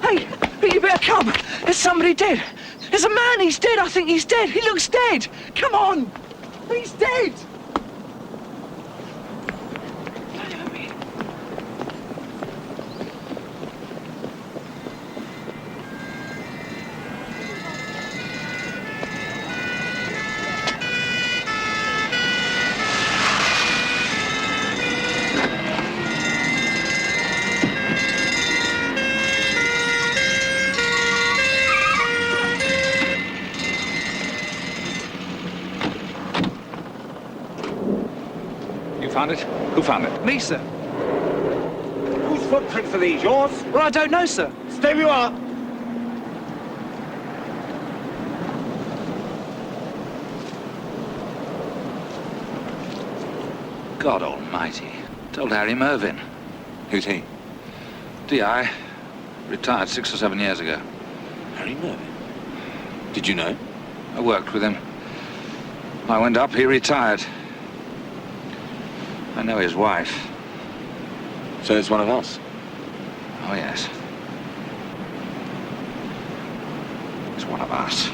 Hey, you better come. There's somebody dead. There's a man, he's dead. I think he's dead. He looks dead. Come on. He's dead. Found it? Who found it? Me, sir. Whose footprints are these? Yours? Well, I don't know, sir. Stay where you are. God almighty. Told Harry Mervyn. Who's he? DI. Retired 6 or 7 years ago. Harry Mervyn? Did you know? I worked with him. I went up, he retired. I know his wife. So it's one of us? Oh, yes. It's one of us.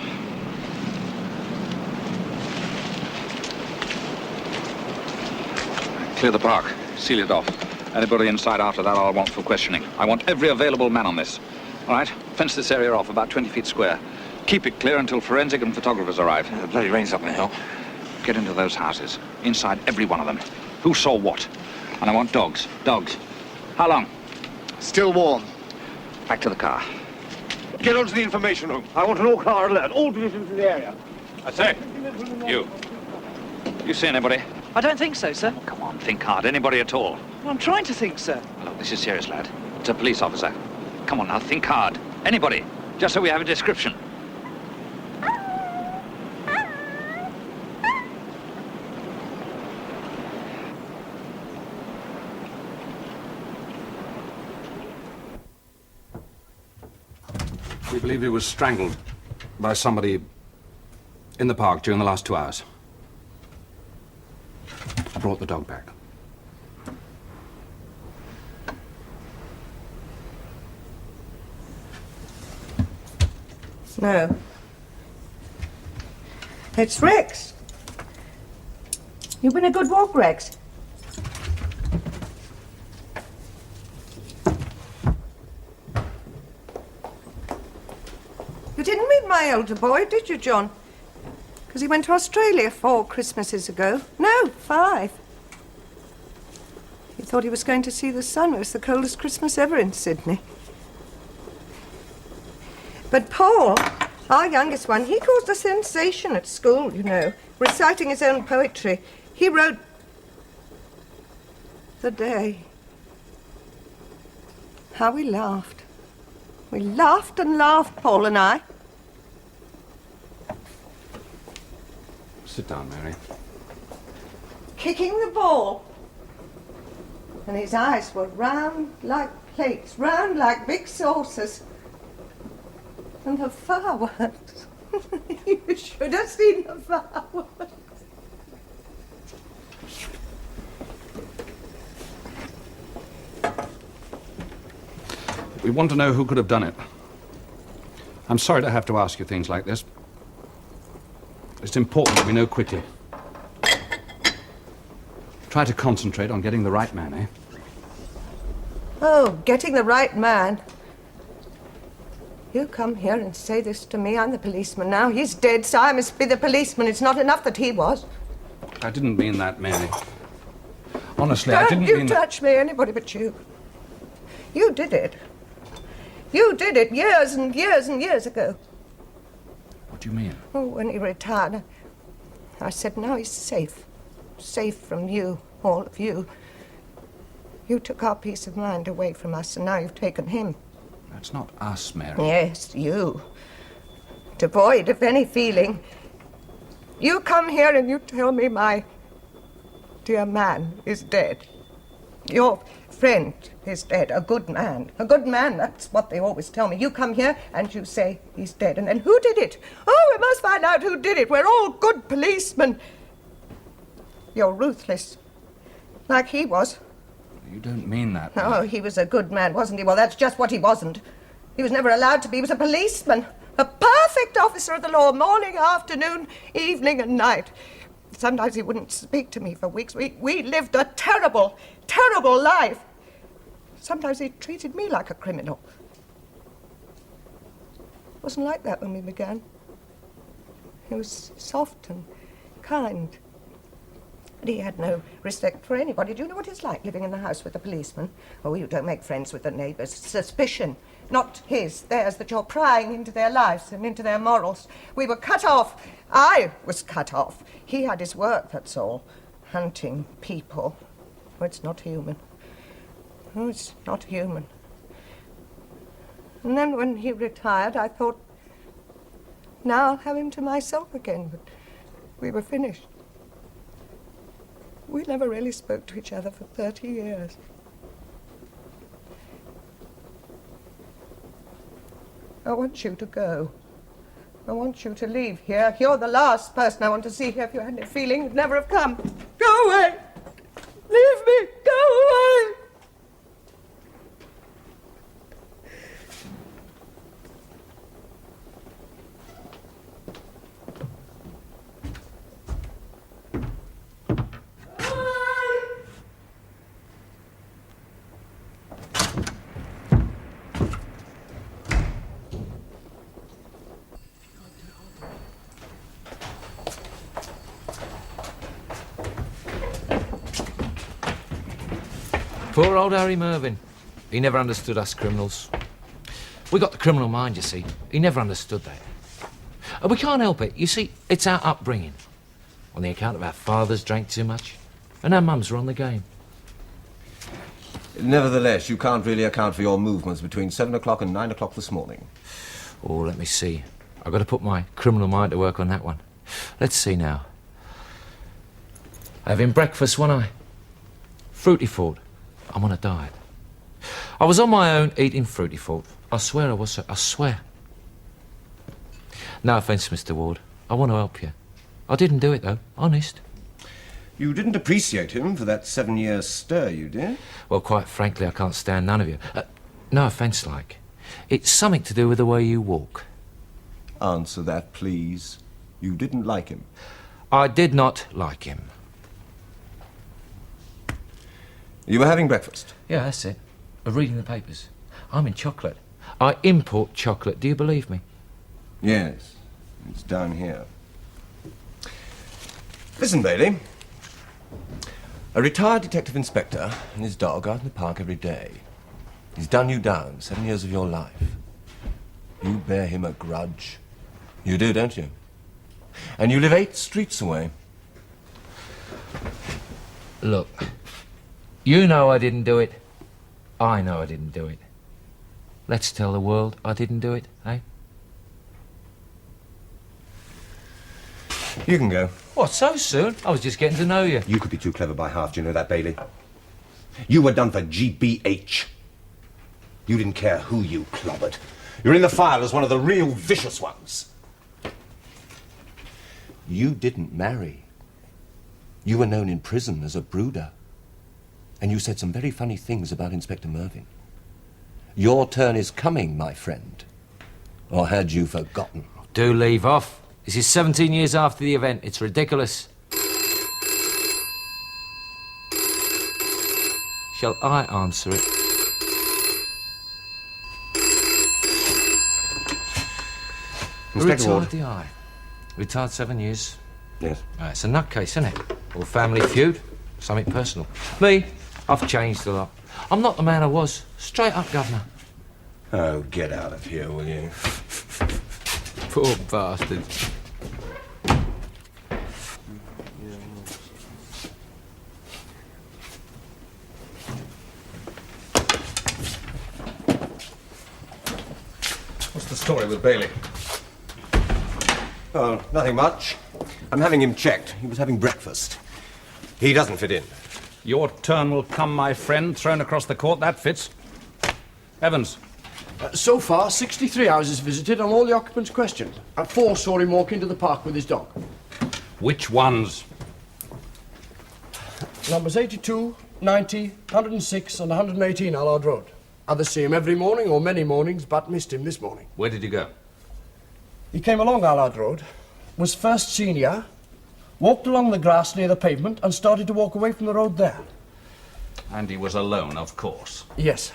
Clear the park. Seal it off. Anybody inside after that I'll want for questioning. I want every available man on this. All right? Fence this area off about 20 feet square. Keep it clear until forensic and photographers arrive. The bloody rain's up the hill. Get into those houses. Inside every one of them. Who saw what? And I want dogs. Dogs. How long? Still warm. Back to the car. Get onto the information room. I want an all-car alert. All divisions in the area. I say, you. You see anybody? I don't think so, sir. Come on, think hard. Anybody at all? Well, I'm trying to think, sir. Look, this is serious, lad. It's a police officer. Come on now, think hard. Anybody. Just so we have a description. We believe he was strangled by somebody in the park during the last 2 hours. I brought the dog back. No. It's Rex. You've been a good walk, Rex. You didn't meet my elder boy, did you, John? Because he went to Australia 4 Christmases ago. No, 5. He thought he was going to see the sun. It was the coldest Christmas ever in Sydney. But Paul, our youngest one, he caused a sensation at school, you know, reciting his own poetry. He wrote The Day. How we laughed. We laughed and laughed, Paul and I. Sit down, Mary. Kicking the ball. And his eyes were round like plates, round like big saucers. And the fireworks. You should have seen the fireworks. We want to know who could have done it. I'm sorry to have to ask you things like this. It's important that we know quickly. Try to concentrate on getting the right man, eh? Oh, getting the right man. You come here and say this to me. I'm the policeman now. He's dead, so I must be the policeman. It's not enough that he was. I didn't mean that, Mary. Honestly, I didn't Don't mean you touch me, anybody but you. You did it. You did it years and years and years ago. What do you mean? Oh, when he retired, I said, now he's safe. Safe from you, all of you. You took our peace of mind away from us, and now you've taken him. That's not us, Mary. Yes, you. Devoid of any feeling. You come here and you tell me my dear man is dead. Your friend is dead. A good man. A good man, that's what they always tell me. You come here and you say he's dead. And then who did it? Oh, we must find out who did it. We're all good policemen. You're ruthless. Like he was. You don't mean that. No, he was a good man, wasn't he? Well, that's just what he wasn't. He was never allowed to be. He was a policeman. A perfect officer of the law, morning, afternoon, evening and night. Sometimes he wouldn't speak to me for weeks. We lived a terrible, terrible life. Sometimes he treated me like a criminal. It wasn't like that when we began. He was soft and kind. But he had no respect for anybody. Do you know what it's like living in the house with a policeman? Oh, you don't make friends with the neighbours. Suspicion, not his, theirs, that you're prying into their lives and into their morals. We were cut off. I was cut off. He had his work, that's all. Hunting people. Oh, it's not human. Oh, it's not human. And then when he retired, I thought, now I'll have him to myself again. But we were finished. We never really spoke to each other for 30 years. I want you to go. I want you to leave here. You're the last person I want to see here. If you had any feeling, you'd never have come. Go away! Leave me! Go away! Poor old Harry Mervyn. He never understood us criminals. We got the criminal mind, you see. He never understood that. And we can't help it. You see, it's our upbringing. On the account of our fathers drank too much, and our mums were on the game. Nevertheless, you can't really account for your movements between 7 o'clock and 9 o'clock this morning. Oh, let me see. I've got to put my criminal mind to work on that one. Let's see now. Having breakfast, wasn't I? Fruity Ford. I'm on a diet. I was on my own eating Fruity Ford. I swear I was, sir. I swear. No offence, Mr. Ward. I want to help you. I didn't do it, though. Honest. You didn't appreciate him for that 7-year stir, you did? Well, quite frankly, I can't stand none of you. No offence, like. It's something to do with the way you walk. Answer that, please. You didn't like him. I did not like him. You were having breakfast? Yeah, that's it. Reading the papers. I'm in chocolate. I import chocolate. Do you believe me? Yes. It's down here. Listen, Bailey. A retired detective inspector and his dog out in the park every day. He's done you down 7 years of your life. You bear him a grudge. You do, don't you? And you live 8 streets away. Look, you know I didn't do it. I know I didn't do it. Let's tell the world I didn't do it, eh? You can go. What, so soon? I was just getting to know you. You could be too clever by half, do you know that, Bailey? You were done for GBH. You didn't care who you clobbered. You're in the file as one of the real vicious ones. You didn't marry. You were known in prison as a brooder. And you said some very funny things about Inspector Mervyn. Your turn is coming, my friend. Or had you forgotten? Do leave off. This is 17 years after the event. It's ridiculous. Shall I answer it? Inspector Ward. Retired the eye. Retired 7 years. Yes. It's a nutcase, isn't it? Or family feud. Something personal. Me, I've changed a lot. I'm not the man I was. Straight up, Governor. Oh, get out of here, will you? Poor bastard. What's the story with Bailey? Oh, nothing much. I'm having him checked. He was having breakfast. He doesn't fit in. Your turn will come, my friend. Thrown across the court, that fits. Evans. So far, 63 houses visited and all the occupants questioned. And 4 saw him walk into the park with his dog. Which ones? Numbers 82, 90, 106 and 118 Allard Road. Either see him every morning or many mornings, but missed him this morning. Where did you go? He came along Allard Road, was first seen here, walked along the grass near the pavement, and started to walk away from the road there. And he was alone, of course. Yes.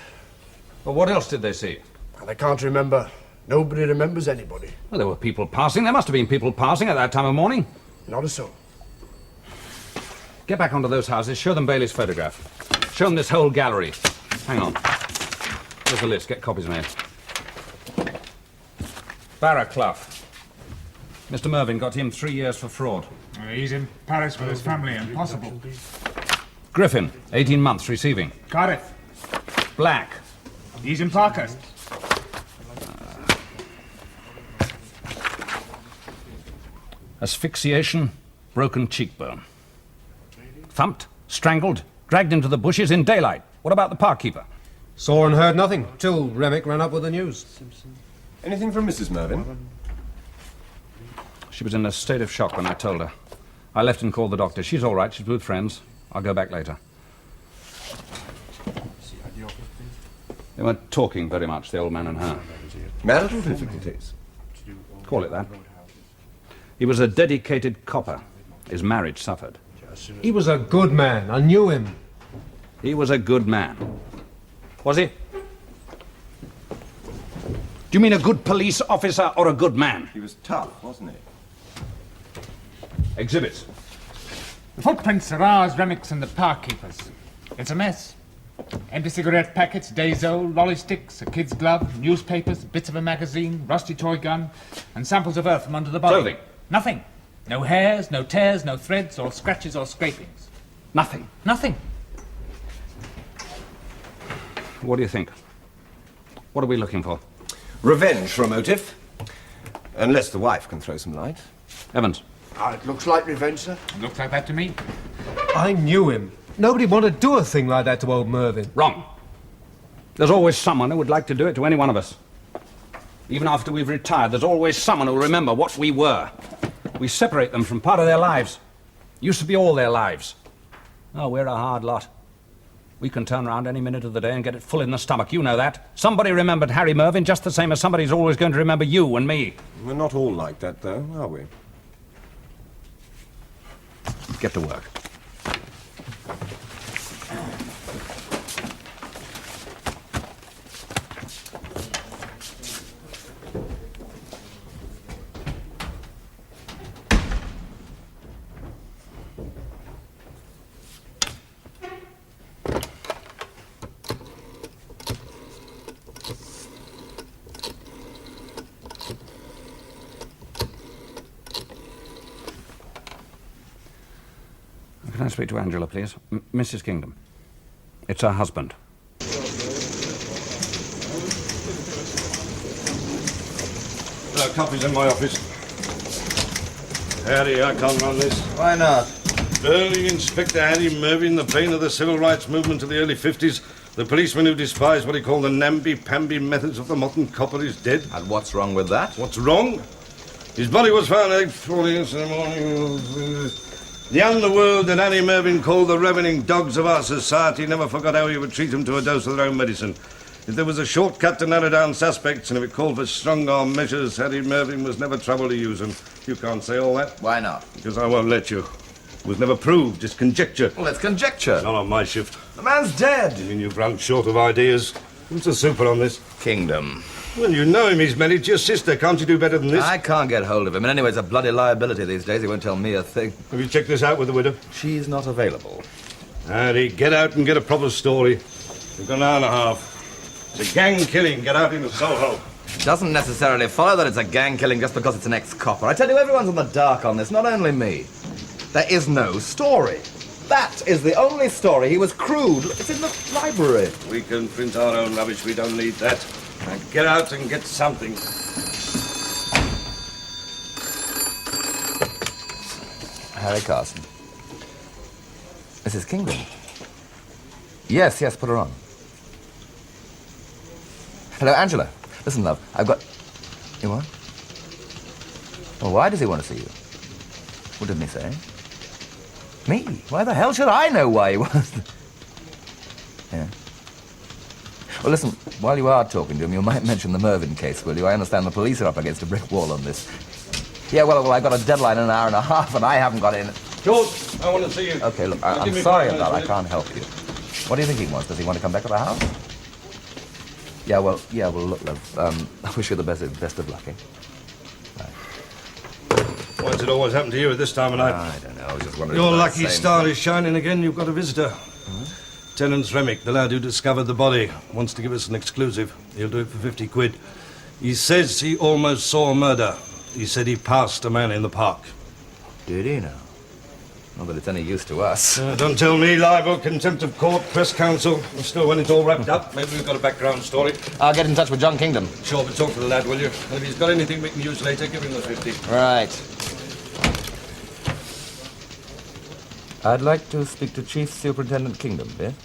But what else did they see? They can't remember. Nobody remembers anybody. Well, there were people passing. There must have been people passing at that time of morning. Not a soul. Get back onto those houses, show them Bailey's photograph. Show them this whole gallery. Hang on. Here's the list. Get copies made. Barra Clough. Mr. Mervyn got him 3 years for fraud. He's in Paris with his family. Impossible. Griffin, 18 months receiving. Cardiff. Black. He's in Parkhurst. Asphyxiation, broken cheekbone. Thumped, strangled, dragged into the bushes in daylight. What about the park-keeper? Saw and heard nothing, till Remick ran up with the news. Anything from Mrs. Mervyn? She was in a state of shock when I told her. I left and called the doctor. She's all right. She's with friends. I'll go back later. They weren't talking very much, the old man and her. Marital difficulties? Call it that. He was a dedicated copper. His marriage suffered. He was a good man. I knew him. He was a good man. Was he? Do you mean a good police officer or a good man? He was tough, wasn't he? Exhibits. The footprints are ours, Remick's and the park-keeper's. It's a mess. Empty cigarette packets, days old, lolly sticks, a kid's glove, newspapers, bits of a magazine, rusty toy gun, and samples of earth from under the body. Clothing. Nothing. No hairs, no tears, no threads, or scratches or scrapings. Nothing. Nothing. What do you think? What are we looking for? Revenge for a motive. Unless the wife can throw some light. Evans. It looks like revenge, sir. Looks like that to me. I knew him. Nobody wanted to do a thing like that to old Mervyn. Wrong. There's always someone who would like to do it to any one of us. Even after we've retired, there's always someone who'll remember what we were. We separate them from part of their lives. Used to be all their lives. Oh, we're a hard lot. We can turn around any minute of the day and get it full in the stomach. You know that. Somebody remembered Harry Mervyn just the same as somebody's always going to remember you and me. We're not all like that, though, are we? Get to work. Can I speak to Angela, please? Mrs. Kingdom. It's her husband. Copies in my office. Harry, I can't run this. Why not? Burling Inspector Harry Mervyn, the bane of the civil rights movement of the early 50s, the policeman who despised what he called the namby-pamby methods of the modern copper, is dead. And what's wrong with that? What's wrong? His body was found at 8:40 in the morning. The underworld that Harry Mervyn called the ravening dogs of our society never forgot how he would treat them to a dose of their own medicine. If there was a shortcut to narrow down suspects, and if it called for strong-arm measures, Harry Mervyn was never troubled to use them. You can't say all that. Why not? Because I won't let you. It was never proved, just conjecture. Well, it's conjecture. Not on my shift. The man's dead. You mean you've run short of ideas? Who's the super on this? Kingdom. Well, you know him. He's married to your sister. Can't you do better than this? I can't get hold of him. And anyway, it's a bloody liability these days. He won't tell me a thing. Have you checked this out with the widow? She's not available. Harry, get out and get a proper story. You've got an hour and a half. It's a gang killing. Get out into Soho. It doesn't necessarily follow that it's a gang killing just because it's an ex-copper. I tell you, everyone's in the dark on this, not only me. There is no story. That is the only story. He was crude. It's in the library. We can print our own rubbish. We don't need that. Now get out and get something. Harry Carson. Mrs. Kingdom. Yes, put her on. Hello, Angela. Listen, love, I've got... You what? Well, why does he want to see you? What didn't he say? Me? Why the hell should I know why he wants to... Yeah. Well, listen, while you are talking to him, you might mention the Mervyn case, will you? I understand the police are up against a brick wall on this. Yeah, well, I got a deadline in an hour and a half, and I haven't got in. George, I want to see you. Okay, look, I'm sorry about that. I can't help you. What do you think he wants? Does he want to come back to the house? Yeah, well, look, love, I wish you the best of luck, eh? Why does it always happen to you at this time of night? I don't know, I was just wondering. Your lucky star is shining again. You've got a visitor. Tenant Remick, the lad who discovered the body, wants to give us an exclusive. He'll do it for 50 quid. He says he almost saw a murder. He said he passed a man in the park. Did he now? Not that it's any use to us. Don't tell me, libel, contempt of court, press council. Still, when it's all wrapped up, maybe we've got a background story. I'll get in touch with John Kingdom. Sure, but talk to the lad, will you? And if he's got anything we can use later, give him the 50. Right. I'd like to speak to Chief Superintendent Kingdom, Biff.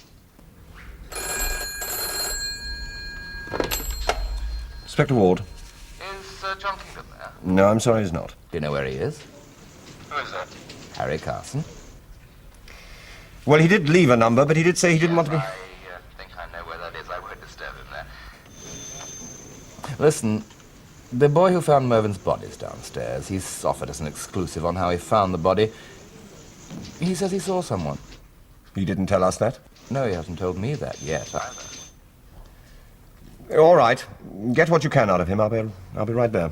Inspector Ward. Is John Kingdom there? No, I'm sorry he's not. Do you know where he is? Who is that? Harry Carson. Well, he did leave a number, but he did say he didn't want to be... I think I know where that is. I won't disturb him there. Listen, the boy who found Mervyn's body's downstairs. He's offered us an exclusive on how he found the body. He says he saw someone. He didn't tell us that? No, he hasn't told me that yet either. All right. Get what you can out of him. I'll be right there.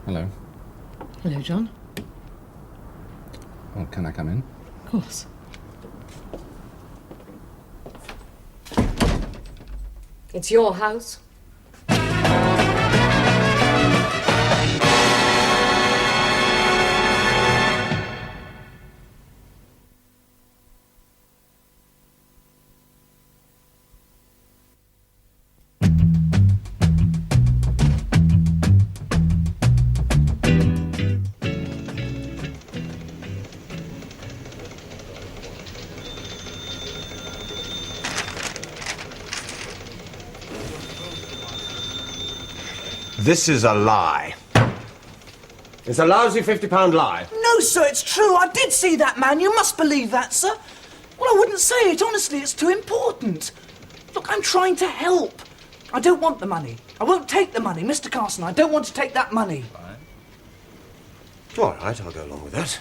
Hello. Hello, John. Well, can I come in? Of course. It's your house. This is a lie. It's a lousy £50 lie. No, sir, it's true. I did see that man. You must believe that, sir. Well, I wouldn't say it. Honestly, it's too important. Look, I'm trying to help. I don't want the money. I won't take the money. Mr. Carson, I don't want to take that money. All right, I'll go along with that.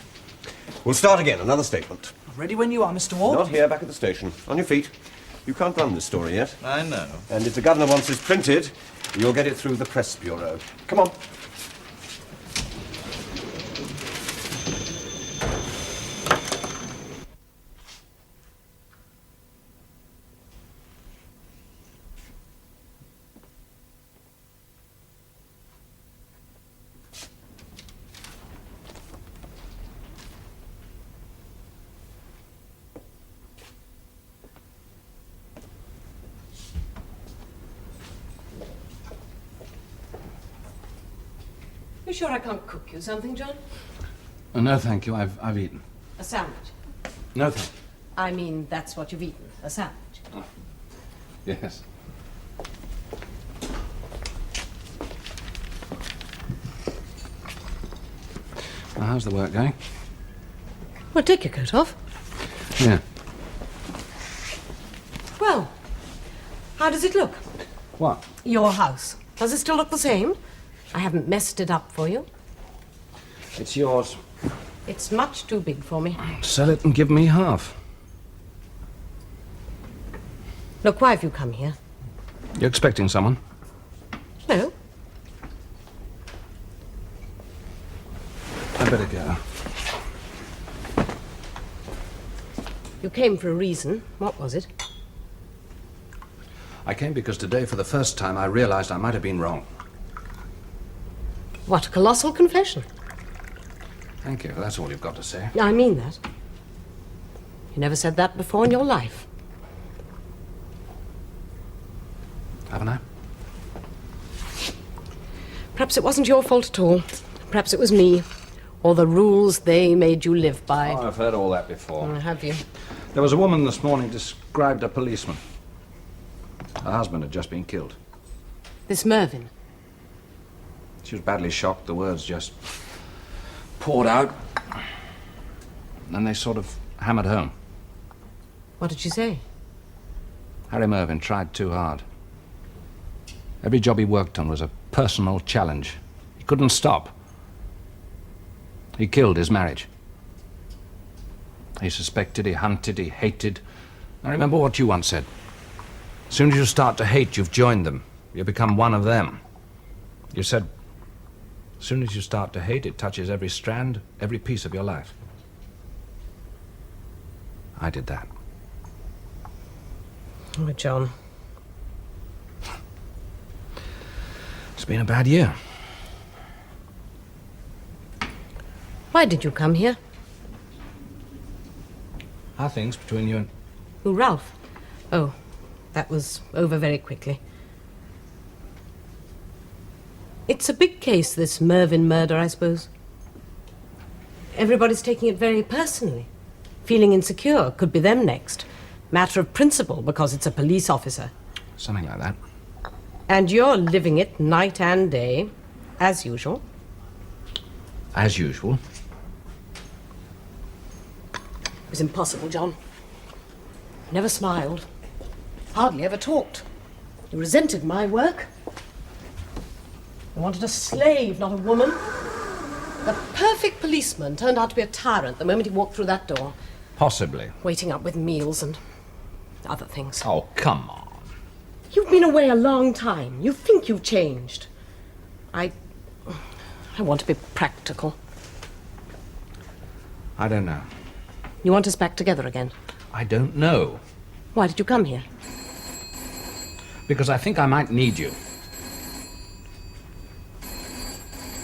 We'll start again. Another statement. Ready when you are, Mr. Ward. Not here, back at the station. On your feet. You can't run this story yet. I know. And if the governor wants this printed, you'll get it through the press bureau. Come on. You sure I can't cook you something, John? Oh, no, thank you. I've eaten. A sandwich. No, thank I mean, that's what you've eaten. A sandwich. you. Yes. Well, how's the work going? Well, take your coat off. Yeah. Well, how does it look? What? Your house. Does it still look the same? I haven't messed it up for you. It's yours. It's much too big for me. Sell it and give me half. Look, why have you come here? You're expecting someone? No. I better go. You came for a reason. What was it? I came because today, for the first time, I realized I might have been wrong. What a colossal confession. Thank you. That's all you've got to say. I mean that. You never said that before in your life. Haven't I? Perhaps it wasn't your fault at all. Perhaps it was me. or the rules they made you live by. Oh, I've heard all that before. Have you? There was a woman this morning described a policeman. Her husband had just been killed. This Mervyn. She was badly shocked. The words just poured out. And they sort of hammered home. What did she say? Harry Mervyn tried too hard. Every job he worked on was a personal challenge. He couldn't stop. He killed his marriage. He suspected, he hunted, he hated. I remember what you once said. As soon as you start to hate, you've joined them. You become one of them. You said, as soon as you start to hate, it touches every strand, every piece of your life. I did that. Oh, John. It's been a bad year. Why did you come here? How things between you and... Who, Ralph? Oh, that was over very quickly. It's a big case, this Mervyn murder, I suppose. Everybody's taking it very personally. Feeling insecure, could be them next. Matter of principle, because it's a police officer. Something like that. And you're living it night and day, as usual. As usual. It was impossible, John. You never smiled. Hardly ever talked. You resented my work. You wanted a slave, not a woman. The perfect policeman turned out to be a tyrant the moment he walked through that door. Possibly. Waiting up with meals and other things. Oh, come on. You've been away a long time. You think you've changed. I want to be practical. I don't know. You want us back together again? I don't know. Why did you come here? Because I think I might need you.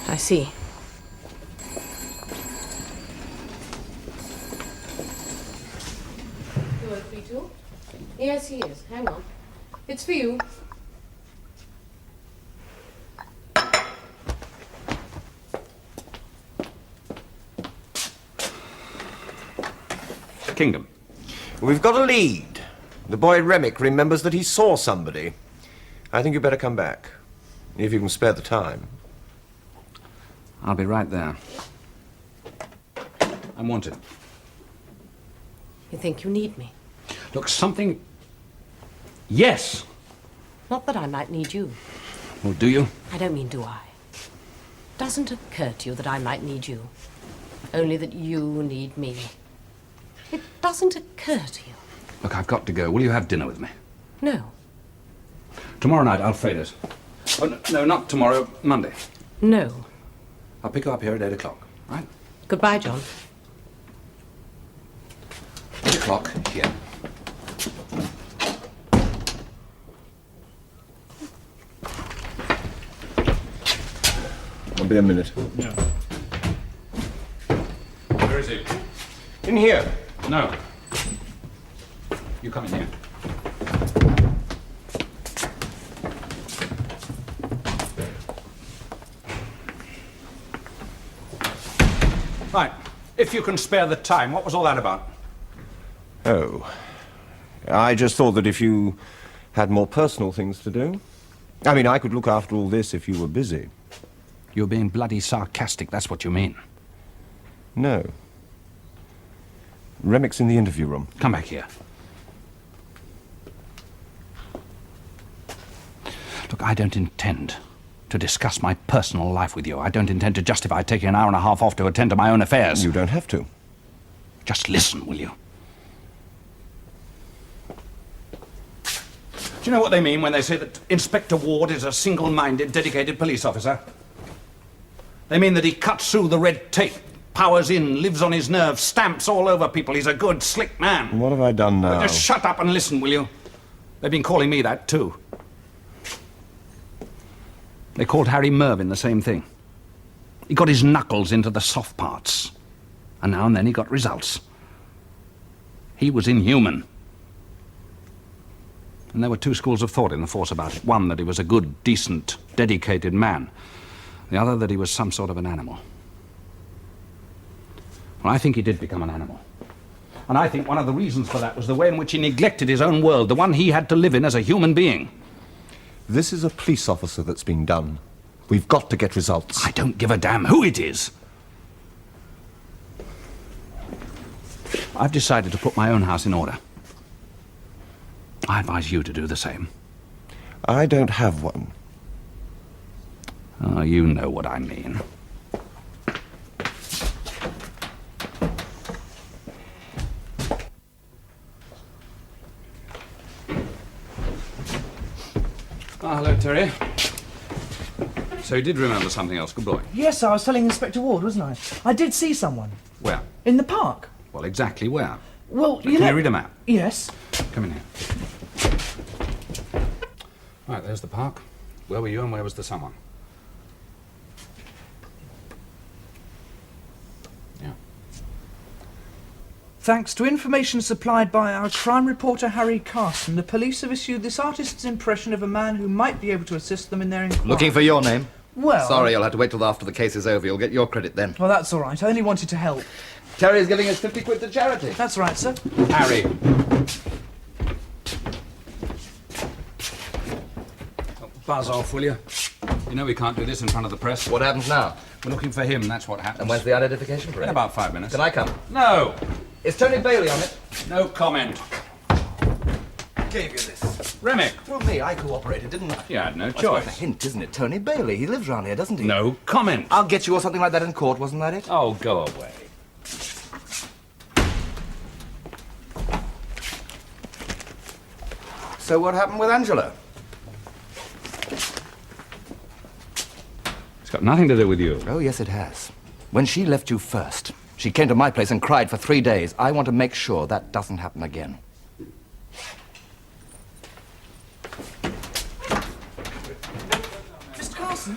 I see. You are free too? Yes, he is. Hang on. It's for you. Kingdom. We've got a lead. The boy Remick remembers that he saw somebody. I think you better come back, if you can spare the time. I'll be right there. I'm wanted. You think you need me? Look, something... Yes! Not that I might need you. Well, do you? I don't mean do I. Doesn't occur to you that I might need you. Only that you need me. It doesn't occur to you. Look, I've got to go. Will you have dinner with me? No. Tomorrow night, Alfredo's. Oh, no, not tomorrow. Monday. No. I'll pick you up here at 8 o'clock, right? Goodbye, John. 8 o'clock, here. I'll be a minute. Yeah. Where is he? In here. No. You come in here. Right. If you can spare the time, what was all that about? Oh. I just thought that if you had more personal things to do. I mean, I could look after all this if you were busy. You're being bloody sarcastic, that's what you mean. No. Remick's in the interview room. Come back here. Look, I don't intend to discuss my personal life with you. I don't intend to justify taking an hour and a half off to attend to my own affairs. You don't have to. Just listen, will you? Do you know what they mean when they say that Inspector Ward is a single-minded, dedicated police officer? They mean that he cuts through the red tape, powers in, lives on his nerves, stamps all over people. He's a good, slick man. What have I done now? Just shut up and listen, will you? They've been calling me that, too. They called Harry Mervyn the same thing. He got his knuckles into the soft parts. And now and then he got results. He was inhuman. And there were two schools of thought in the force about it. One, that he was a good, decent, dedicated man. The other, that he was some sort of an animal. Well, I think he did become an animal. And I think one of the reasons for that was the way in which he neglected his own world, the one he had to live in as a human being. This is a police officer that's been done. We've got to get results. I don't give a damn who it is. I've decided to put my own house in order. I advise you to do the same. I don't have one. Oh, you know what I mean. Oh, hello, Terry. So you did remember something else, good boy. Yes, I was telling Inspector Ward, wasn't I? I did see someone. Where? In the park. Well, exactly where? Well, Can you read a map? Yes. Come in here. Right, there's the park. Where were you and where was the someone? Yeah. Thanks to information supplied by our crime reporter Harry Carson, the police have issued this artist's impression of a man who might be able to assist them in their inquiry. Looking for your name? Well... Sorry, you'll have to wait till after the case is over. You'll get your credit then. Well, that's all right. I only wanted to help. Terry's giving us 50 quid to charity. That's right, sir. Harry. Oh, buzz off, will you? You know we can't do this in front of the press. What happens now? We're looking for him, that's what happens. And when's the identification parade? In about 5 minutes. Can I come? No! Is Tony Bailey on it? No comment. Gave you this. Remick! Well, me, I cooperated, didn't I? You had no That's worth a choice. hint, isn't it? Tony Bailey. He lives round here, doesn't he? No comment. I'll get you or something like that in court, wasn't that it? Oh, go away. So what happened with Angela? It's got nothing to do with you. Oh, yes, it has. When she left you first, she came to my place and cried for 3 days. I want to make sure that doesn't happen again. Mr. Carson?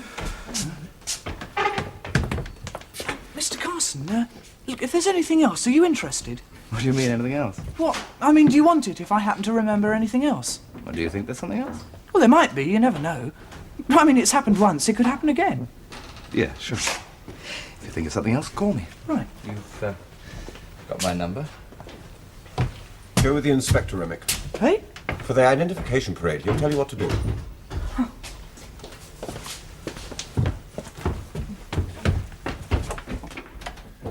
Mr. Carson, look, if there's anything else, are you interested? What do you mean, anything else? What? I mean, do you want it if I happen to remember anything else? Well, do you think there's something else? Well, there might be, you never know. I mean, it's happened once, it could happen again. Yeah, sure. If you think of something else, call me. Right. You've got my number. Go with the inspector, Remick. Hey? For the identification parade, he'll tell you what to do.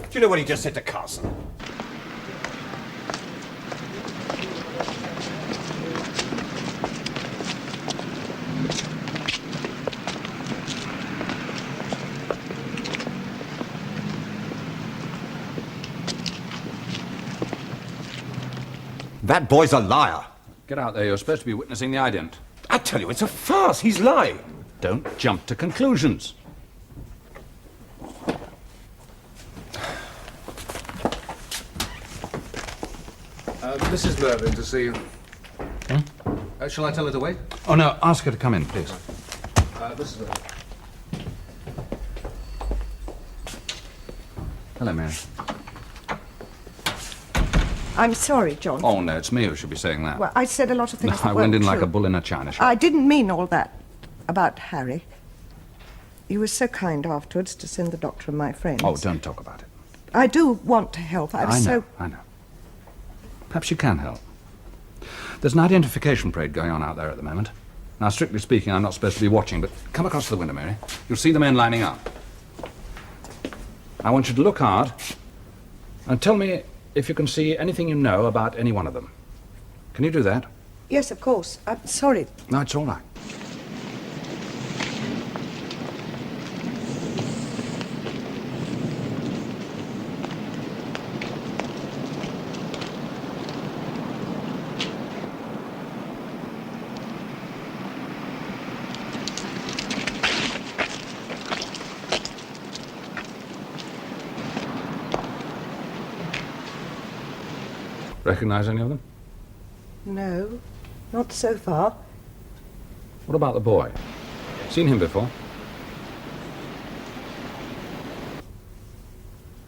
Do you know what he just said to Carson? That boy's a liar. Get out there, you're supposed to be witnessing the ident. I tell you, it's a farce. He's lying. Don't jump to conclusions. Mrs. Mervyn to see you. Shall I tell her to wait? Oh, no, ask her to come in, please. Mrs. Mervyn. Hello, Mary. I'm sorry, John. Oh, no, it's me who should be saying that. Well, I said a lot of things No, that I went in weren't like true. a bull in a china shop. I didn't mean all that about Harry. You were so kind afterwards to send the doctor and my friends. Oh, don't talk about it. I do want to help. I know. Perhaps you can help. There's an identification parade going on out there at the moment. Now, strictly speaking, I'm not supposed to be watching, but come across to the window, Mary. You'll see the men lining up. I want you to look hard and tell me if you can see anything you know about any one of them. Can you do that? Yes, of course. I'm sorry. No, it's all right. Recognize any of them? No, not so far. What about the boy? Seen him before?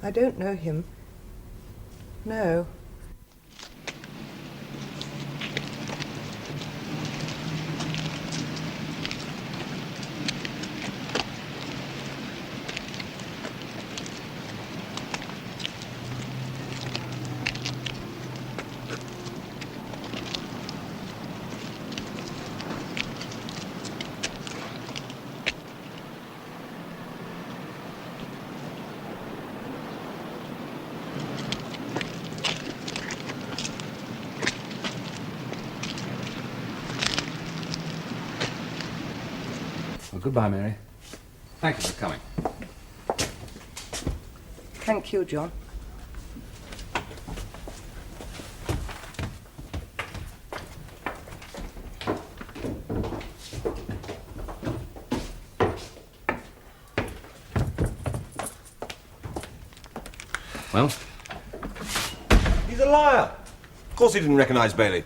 I don't know him. No. Well, goodbye, Mary. Thank you for coming. Thank you, John. Well? He's a liar. Of course he didn't recognize Bailey.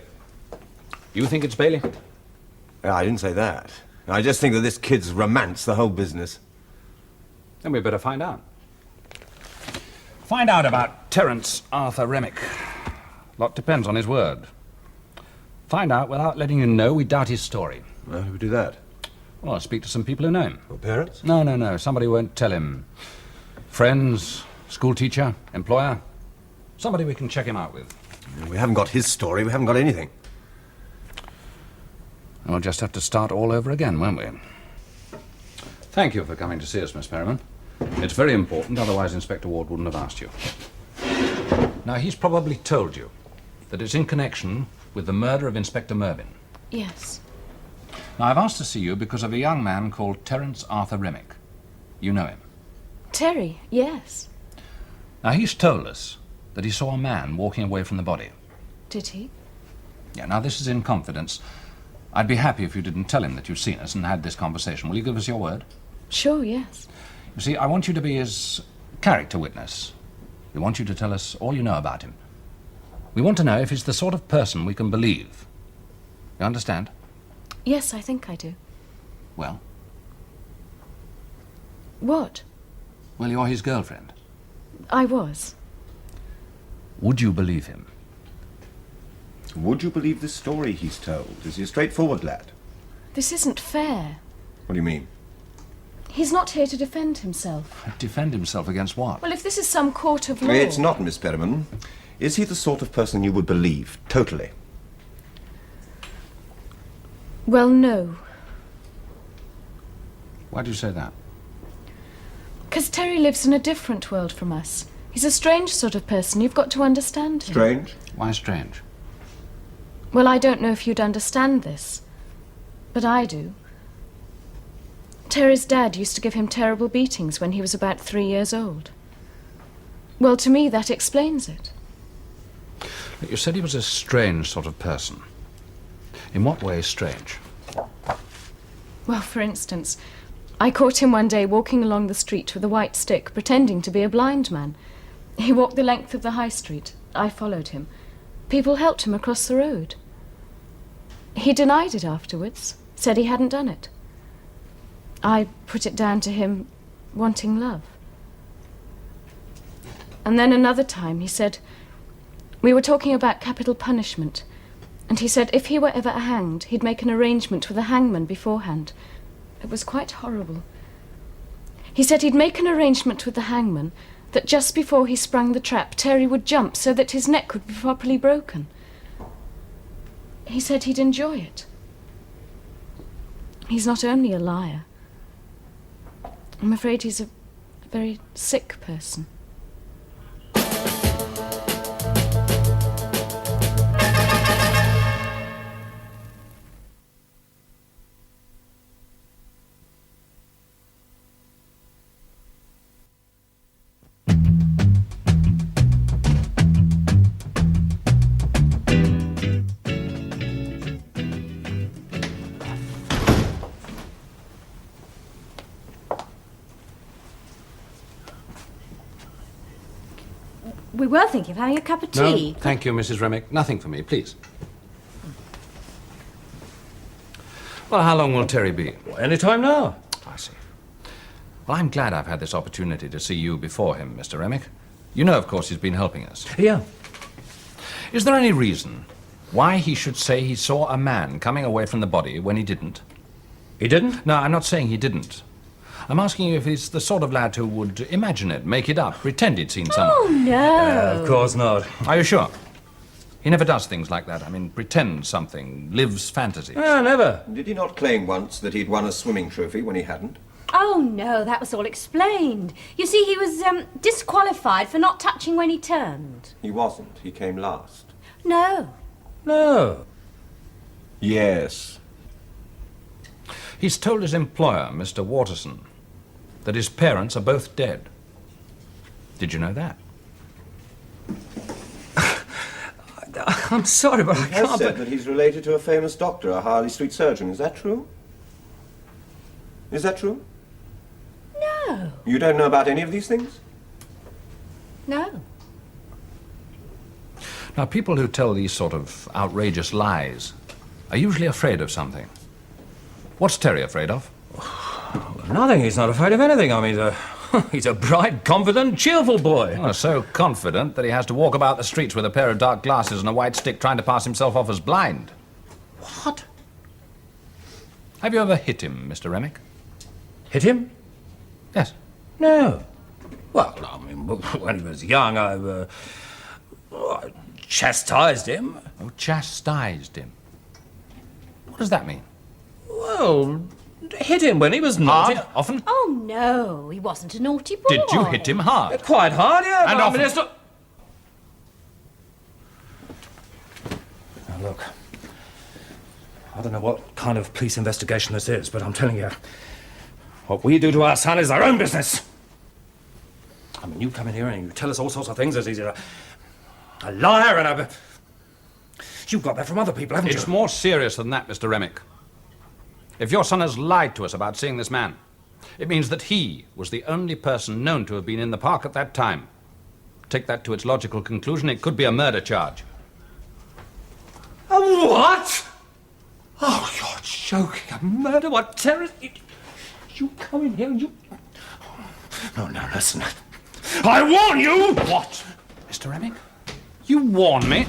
You think it's Bailey? I didn't say that. I just think that this kid's romanced the whole business. Then we better find out. Find out about Terence Arthur Remick. Lot depends on his word. Find out without letting you know we doubt his story. How do we do that? Well, I'll speak to some people who know him. Your parents? No. Somebody won't tell him. Friends, school teacher, employer. Somebody we can check him out with. We haven't got his story. We haven't got anything. We'll just have to start all over again, won't we? Thank you for coming to see us, Miss Perriman. It's very important, otherwise Inspector Ward wouldn't have asked you. Now, he's probably told you that it's in connection with the murder of Inspector Mervyn. Yes. Now, I've asked to see you because of a young man called Terence Arthur Remick. You know him. Terry, yes. Now, he's told us that he saw a man walking away from the body. Did he? Yeah, now this is in confidence. I'd be happy if you didn't tell him that you've seen us and had this conversation. Will you give us your word? Sure, yes. You see, I want you to be his character witness. We want you to tell us all you know about him. We want to know if he's the sort of person we can believe. You understand? Yes, I think I do. Well? What? Well, you're his girlfriend. I was. Would you believe him? Would you believe the story he's told? Is he a straightforward lad? This isn't fair. What do you mean? He's not here to defend himself. Defend himself against what? Well, if this is some court of law... It's not, Miss Perriman. Is he the sort of person you would believe, totally? Well, no. Why do you say that? Because Terry lives in a different world from us. He's a strange sort of person. You've got to understand him. Strange? Why strange? Well, I don't know if you'd understand this, but I do. Terry's dad used to give him terrible beatings when he was about 3 years old. Well, to me, that explains it. You said he was a strange sort of person. In what way strange? Well, for instance, I caught him one day walking along the street with a white stick, pretending to be a blind man. He walked the length of the high street. I followed him. People helped him across the road. He denied it afterwards, said he hadn't done it. I put it down to him wanting love. And then another time he said, we were talking about capital punishment, and he said if he were ever hanged, he'd make an arrangement with the hangman beforehand. It was quite horrible. He said he'd make an arrangement with the hangman that just before he sprung the trap, Terry would jump so that his neck would be properly broken. He said he'd enjoy it. He's not only a liar. I'm afraid he's a very sick person. We were thinking of having a cup of tea. No, thank you, Mrs. Remick. Nothing for me, please. Well, how long will Terry be? Any time now. I see. Well, I'm glad I've had this opportunity to see you before him, Mr. Remick. You know, of course, he's been helping us. Yeah. Is there any reason why he should say he saw a man coming away from the body when he didn't? He didn't? No, I'm not saying he didn't. I'm asking you if he's the sort of lad who would imagine it, make it up, pretend he'd seen someone. Oh, no. Of course not. Are you sure? He never does things like that. I mean, pretends something, lives fantasies. Never. Did he not claim once that he'd won a swimming trophy when he hadn't? Oh, no, that was all explained. You see, he was disqualified for not touching when he turned. He wasn't. He came last. No. No. Yes. He's told his employer, Mr. Waterson, that his parents are both dead. Did you know that? I'm sorry, but I He has can't... said that he's related to a famous doctor, a Harley Street surgeon. Is that true? Is that true? No. You don't know about any of these things? No. Now, people who tell these sort of outrageous lies are usually afraid of something. What's Terry afraid of? Nothing. He's not afraid of anything. I mean, he's a bright, confident, cheerful boy. Oh, so confident that he has to walk about the streets with a pair of dark glasses and a white stick trying to pass himself off as blind. What? Have you ever hit him, Mr. Remick? Hit him? Yes. No. Well, I mean, when he was young, I chastised him. Oh, chastised him. What does that mean? Well, hit him when he was naughty. Hard? Often? Oh, no, he wasn't a naughty boy. Did you hit him hard? Quite hard, yeah. And but I often? mean, it's not... Now, look. I don't know what kind of police investigation this is, but I'm telling you, what we do to our son is our own business. I mean, you come in here and you tell us all sorts of things as he's a liar and a... You've got that from other people, haven't you? It's more serious than that, Mr. Remick. If your son has lied to us about seeing this man, it means that he was the only person known to have been in the park at that time. Take that to its logical conclusion, it could be a murder charge. A what? Oh, you're joking. A murder? What terror? You come in here and you... No, listen. I warn you! What? Mr. Remick? You warn me?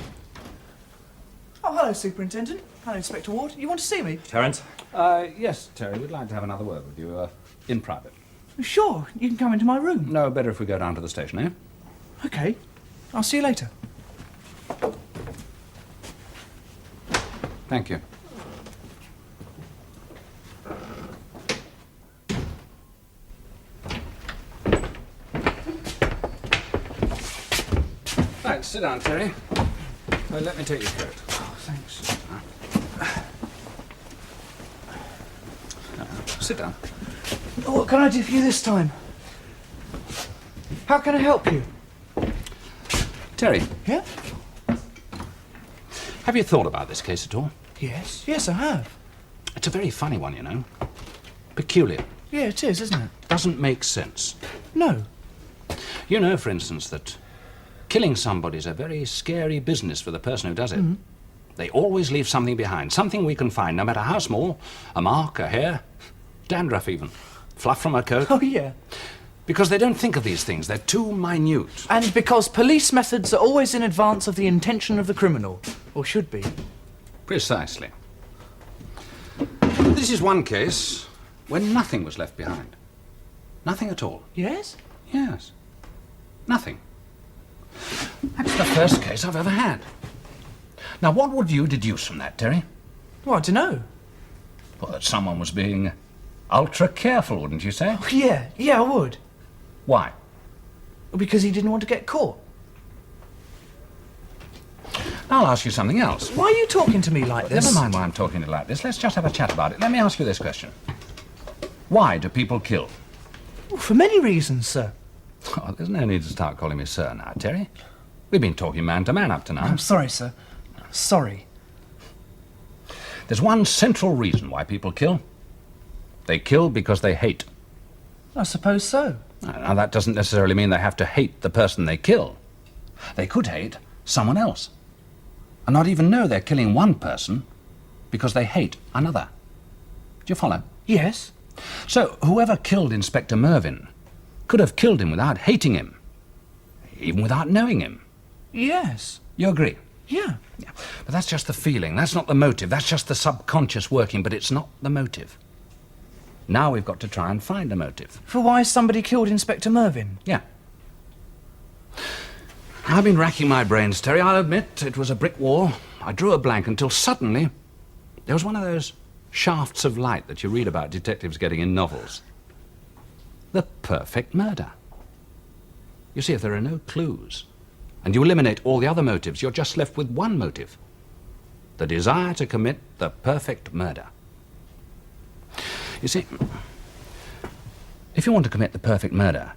Oh, hello, Superintendent. Hello, Inspector Ward. You want to see me? Terence? Yes, Terry, we'd like to have another word with you, in private. Sure, you can come into my room. No, better if we go down to the station, eh? Okay. I'll see you later. Thank you. Right, sit down, Terry. Let me take your coat. Oh, thanks. Sit down. What can I do for you this time? How can I help you? Terry. Yeah? Have you thought about this case at all? Yes, I have. It's a very funny one, you know. Peculiar. Yeah, it is, isn't it? Doesn't make sense. No. You know, for instance, that killing somebody is a very scary business for the person who does it. Mm. They always leave something behind, something we can find, no matter how small. A mark, a hair, dandruff even, fluff from a coat. Oh, yeah. Because they don't think of these things. They're too minute. And because police methods are always in advance of the intention of the criminal. Or should be. Precisely. This is one case when nothing was left behind. Nothing at all. Yes? Yes. Nothing. That's the first case I've ever had. Now, what would you deduce from that, Terry? Well, I don't know. Well, that someone was being ultra careful, wouldn't you say? Oh, yeah, I would. Why? Because he didn't want to get caught. I'll ask you something else. Why are you talking to me like this? Never mind why I'm talking to you like this. Let's just have a chat about it. Let me ask you this question. Why do people kill? Well, for many reasons, sir. Oh, there's no need to start calling me sir now, Terry. We've been talking man to man up to now. I'm sorry, sir. Sorry. There's one central reason why people kill. They kill because they hate. I suppose so. Now, that doesn't necessarily mean they have to hate the person they kill. They could hate someone else and not even know they're killing one person because they hate another. Do you follow? Yes. So, whoever killed Inspector Mervyn could have killed him without hating him, even without knowing him. Yes. You agree? Yeah. But that's just the feeling. That's not the motive. That's just the subconscious working, but it's not the motive. Now we've got to try and find a motive. For why somebody killed Inspector Mervyn? Yeah. I've been racking my brains, Terry. I'll admit it was a brick wall. I drew a blank until suddenly there was one of those shafts of light that you read about detectives getting in novels. The perfect murder. You see, if there are no clues, and you eliminate all the other motives, you're just left with one motive. The desire to commit the perfect murder. You see, if you want to commit the perfect murder,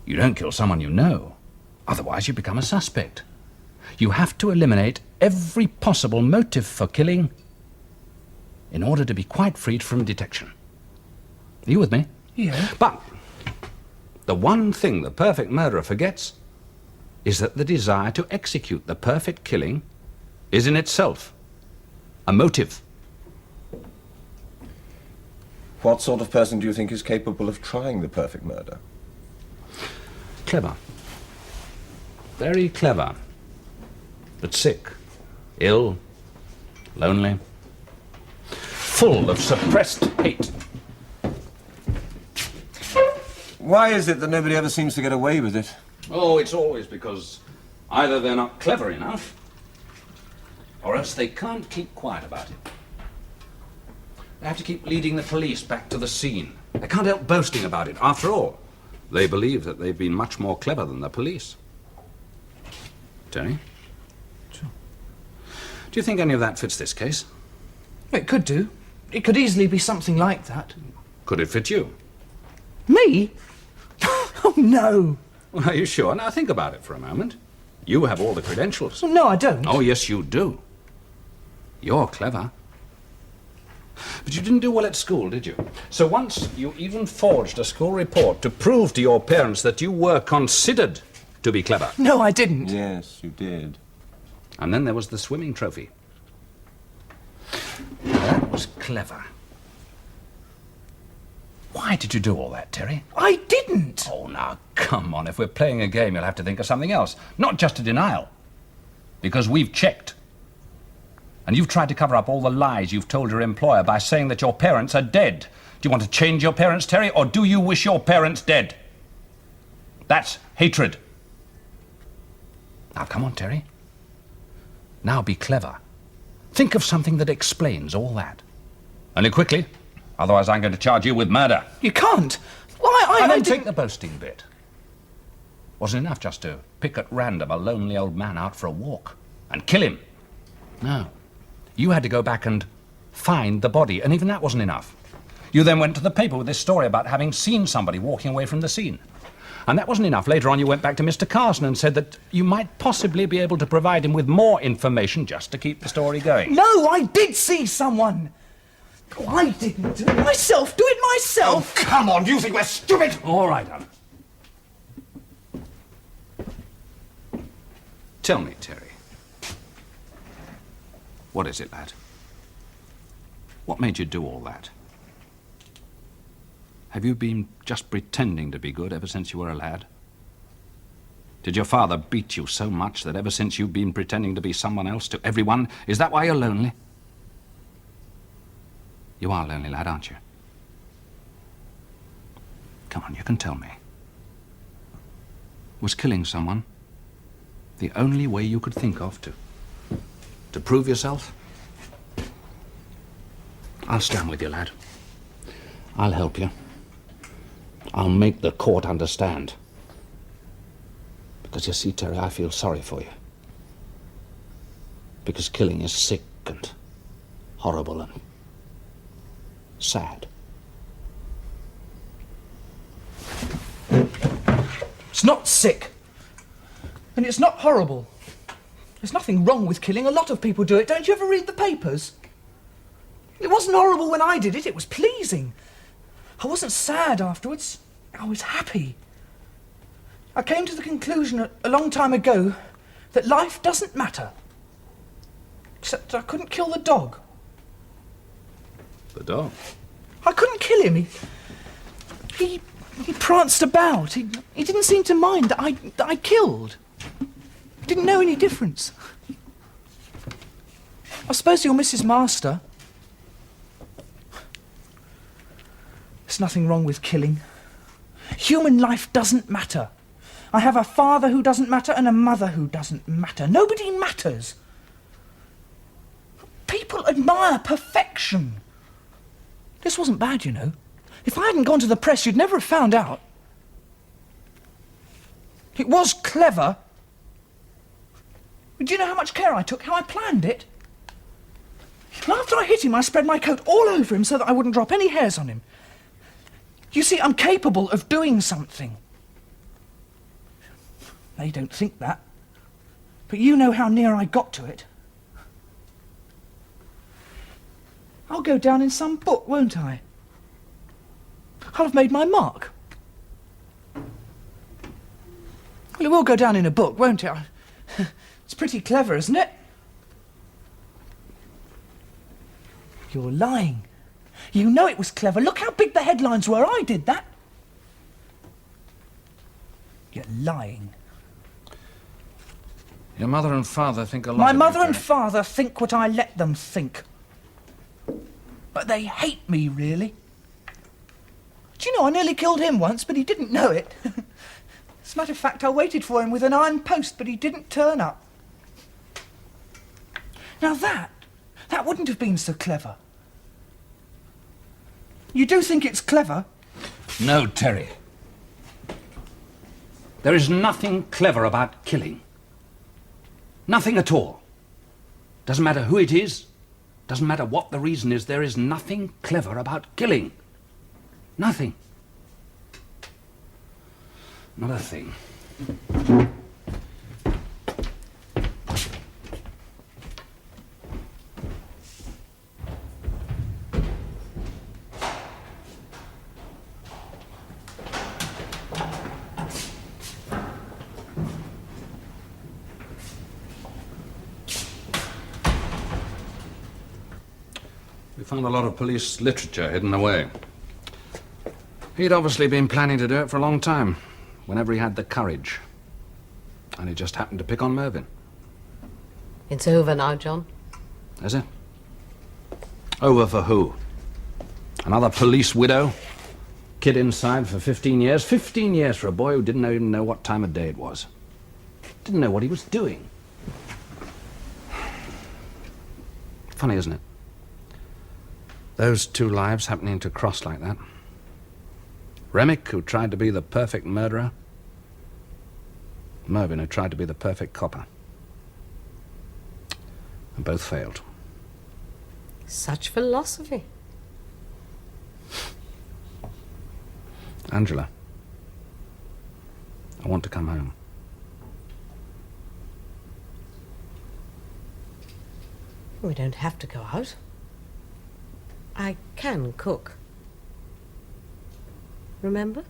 you don't kill someone you know. Otherwise, you become a suspect. You have to eliminate every possible motive for killing in order to be quite freed from detection. Are you with me? Yeah. But the one thing the perfect murderer forgets is that the desire to execute the perfect killing is in itself a motive. What sort of person do you think is capable of trying the perfect murder? Clever. Very clever. But sick. Ill. Lonely. Full of suppressed hate. Why is it that nobody ever seems to get away with it? Oh, it's always because either they're not clever enough, or else they can't keep quiet about it. They have to keep leading the police back to the scene. They can't help boasting about it. After all, they believe that they've been much more clever than the police. Terry? Sure. Do you think any of that fits this case? It could do. It could easily be something like that. Could it fit you? Me? Oh, no. Well, are you sure? Now, think about it for a moment. You have all the credentials. No, I don't. Oh, yes, you do. You're clever. But you didn't do well at school, did you? So once you even forged a school report to prove to your parents that you were considered to be clever. No, I didn't. Yes, you did. And then there was the swimming trophy. That was clever. Why did you do all that, Terry? I didn't. Oh, now, come on. If we're playing a game, you'll have to think of something else. Not just a denial. Because we've checked. And you've tried to cover up all the lies you've told your employer by saying that your parents are dead. Do you want to change your parents, Terry, or do you wish your parents dead? That's hatred. Now, come on, Terry. Now be clever. Think of something that explains all that. Only quickly, otherwise I'm going to charge you with murder. You can't. Why, And then didn't- take the boasting bit. Wasn't enough just to pick at random a lonely old man out for a walk and kill him. No. You had to go back and find the body, and even that wasn't enough. You then went to the paper with this story about having seen somebody walking away from the scene. And that wasn't enough. Later on, you went back to Mr. Carson and said that you might possibly be able to provide him with more information just to keep the story going. No, I did see someone. Oh, I didn't do it myself. Do it myself. Oh, come on. Do you think we're stupid? All right, Alan. Tell me, Terry. What is it, lad? What made you do all that? Have you been just pretending to be good ever since you were a lad? Did your father beat you so much that ever since you've been pretending to be someone else to everyone? Is that why you're lonely? You are lonely, lad, aren't you? Come on, you can tell me. Was killing someone the only way you could think of to prove yourself? I'll stand with you, lad. I'll help you. I'll make the court understand. Because you see, Terry, I feel sorry for you. Because killing is sick and horrible and sad. It's not sick. And it's not horrible. There's nothing wrong with killing. A lot of people do it. Don't you ever read the papers? It wasn't horrible when I did it. It was pleasing. I wasn't sad afterwards. I was happy. I came to the conclusion a long time ago that life doesn't matter. Except I couldn't kill the dog. The dog? I couldn't kill him. He pranced about. He didn't seem to mind that I killed. He didn't know any difference. I suppose you're Mrs. Master. There's nothing wrong with killing. Human life doesn't matter. I have a father who doesn't matter and a mother who doesn't matter. Nobody matters. People admire perfection. This wasn't bad, you know. If I hadn't gone to the press, you'd never have found out. It was clever. Do you know how much care I took, how I planned it? And after I hit him, I spread my coat all over him so that I wouldn't drop any hairs on him. You see, I'm capable of doing something. They don't think that. But you know how near I got to it. I'll go down in some book, won't I? I'll have made my mark. Well, it will go down in a book, won't it? It's pretty clever, isn't it? You're lying. You know it was clever. Look how big the headlines were. I did that. You're lying. Your mother and father think a lot My of mother you, and Terry. father think what I let them think. But they hate me, really. Do you know, I nearly killed him once, but he didn't know it. As a matter of fact, I waited for him with an iron post, but he didn't turn up. Now that wouldn't have been so clever. You do think it's clever? No, Terry. There is nothing clever about killing. Nothing at all. Doesn't matter who it is. Doesn't matter what the reason is. There is nothing clever about killing. Nothing. Not a thing. We found a lot of police literature hidden away. He'd obviously been planning to do it for a long time, whenever he had the courage. And he just happened to pick on Mervyn. It's over now, John. Is it? Over for who? Another police widow? Kid inside for 15 years? 15 years for a boy who didn't even know what time of day it was. Didn't know what he was doing. Funny, isn't it? Those two lives happening to cross like that. Remick, who tried to be the perfect murderer. Mervyn, who tried to be the perfect copper. And both failed. Such philosophy. Angela, I want to come home. We don't have to go out. I can cook. Remember?